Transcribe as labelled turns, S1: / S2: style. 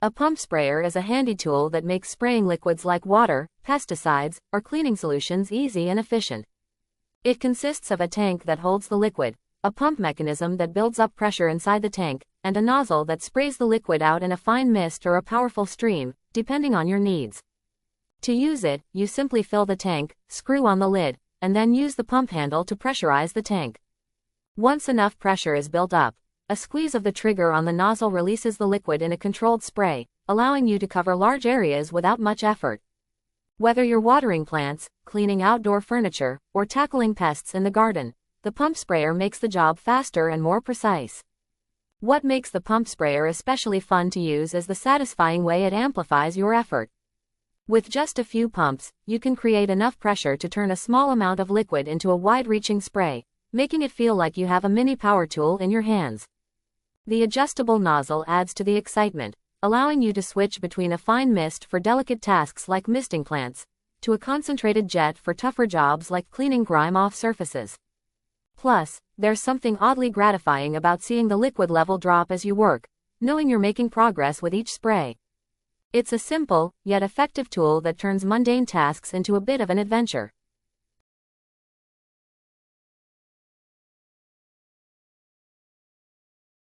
S1: A pump sprayer is a handy tool that makes spraying liquids like water, pesticides, or cleaning solutions easy and efficient. It consists of a tank that holds the liquid, a pump mechanism that builds up pressure inside the tank, and a nozzle that sprays the liquid out in a fine mist or a powerful stream, depending on your needs. To use it, you simply fill the tank, screw on the lid, and then use the pump handle to pressurize the tank. Once enough pressure is built up, a squeeze of the trigger on the nozzle releases the liquid in a controlled spray, allowing you to cover large areas without much effort. Whether you're watering plants, cleaning outdoor furniture, or tackling pests in the garden, the pump sprayer makes the job faster and more precise. What makes the pump sprayer especially fun to use is the satisfying way it amplifies your effort. With just a few pumps, you can create enough pressure to turn a small amount of liquid into a wide-reaching spray, making it feel like you have a mini power tool in your hands. The adjustable nozzle adds to the excitement, allowing you to switch between a fine mist for delicate tasks like misting plants, to a concentrated jet for tougher jobs like cleaning grime off surfaces. Plus, there's something oddly gratifying about seeing the liquid level drop as you work, knowing you're making progress with each spray. It's a simple, yet effective tool that turns mundane tasks into a bit of an adventure.